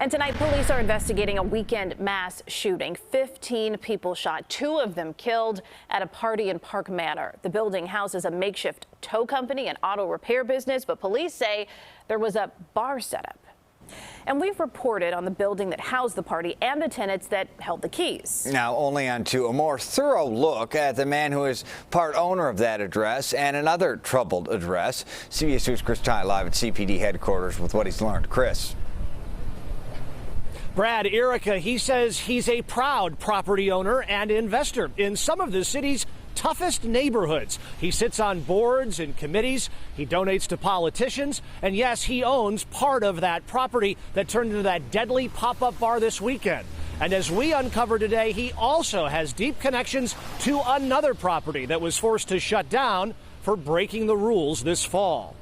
And tonight, police are investigating a weekend mass shooting. 15 people shot, 2 of them killed at a party in Park Manor. The building houses a makeshift tow company and auto repair business, but police say there was a bar setup. And we've reported on the building that housed the party and the tenants that held the keys. Now, only on to a more thorough look at the man who is part owner of that address and another troubled address. CBS News' Chris Tye live at CPD headquarters with what he's learned. Chris. Brad, Erica, he says he's a proud property owner and investor in some of the city's toughest neighborhoods. He sits on boards and committees. He donates to politicians. And yes, he owns part of that property that turned into that deadly pop-up bar this weekend. And as we uncover today, he also has deep connections to another property that was forced to shut down for breaking the rules this fall.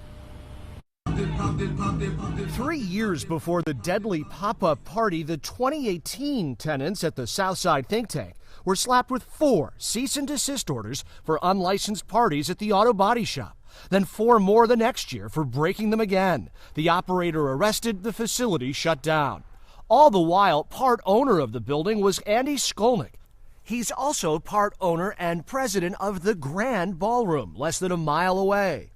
3 years before the deadly pop-up party, the 2018 tenants at the Southside think tank were slapped with 4 cease and desist orders for unlicensed parties at the auto body shop. Then 4 more the next year for breaking them again. The operator arrested, the facility shut down. All the while, part owner of the building was Andy Skolnick. He's also part owner and president of the Grand Ballroom, less than a mile away.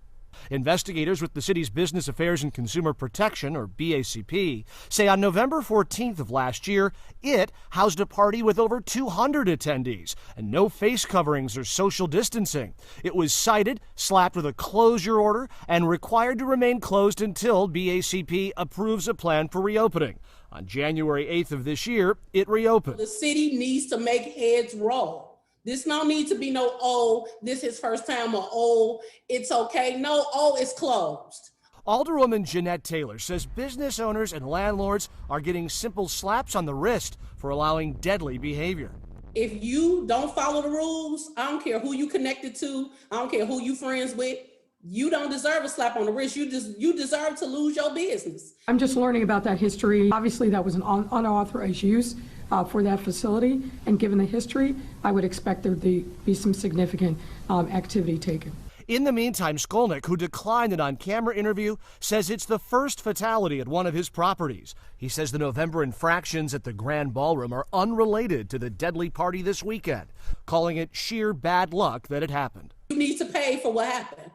Investigators with the city's Business Affairs and Consumer Protection, or BACP, say on November 14th of last year, it housed a party with over 200 attendees and no face coverings or social distancing. It was cited, slapped with a closure order, and required to remain closed until BACP approves a plan for reopening. On January 8th of this year, it reopened. The city needs to make heads roll. This no need to be no, oh, this is first time, or oh, it's okay. No, oh, it's closed. Alderwoman Jeanette Taylor says business owners and landlords are getting simple slaps on the wrist for allowing deadly behavior. If you don't follow the rules, I don't care who you connected to, I don't care who you friends with, you don't deserve a slap on the wrist. You deserve to lose your business. I'm just learning about that history. Obviously, that was an unauthorized use for that facility, and given the history, I would expect there to be some significant activity taken. In the meantime, Skolnick, who declined an on-camera interview, says it's the first fatality at one of his properties. He says the November infractions at the Grand Ballroom are unrelated to the deadly party this weekend, calling it sheer bad luck that it happened. You need to pay for what happened.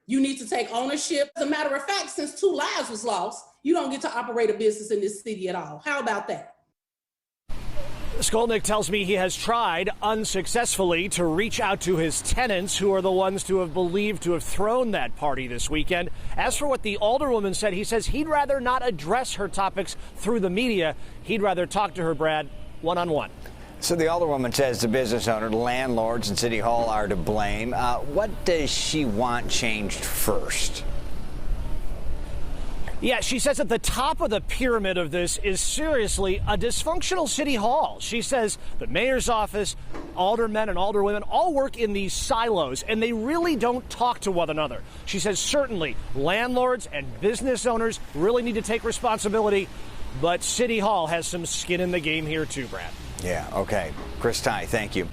You need to take ownership. As a matter of fact, since 2 lives was lost, you don't get to operate a business in this city at all. How about that? Skolnick tells me he has tried unsuccessfully to reach out to his tenants, who are the ones to have believed to have thrown that party this weekend. As for what the alderwoman said, he says he'd rather not address her topics through the media. He'd rather talk to her, Brad, one-on-one. So the alderwoman says the business owner, landlords, and City Hall are to blame. What does she want changed first? Yeah, she says at the top of the pyramid of this is seriously a dysfunctional City Hall. She says the mayor's office, aldermen and alderwomen all work in these silos, and they really don't talk to one another. She says certainly landlords and business owners really need to take responsibility, but City Hall has some skin in the game here too, Brad. Yeah, okay. Chris Tye, thank you.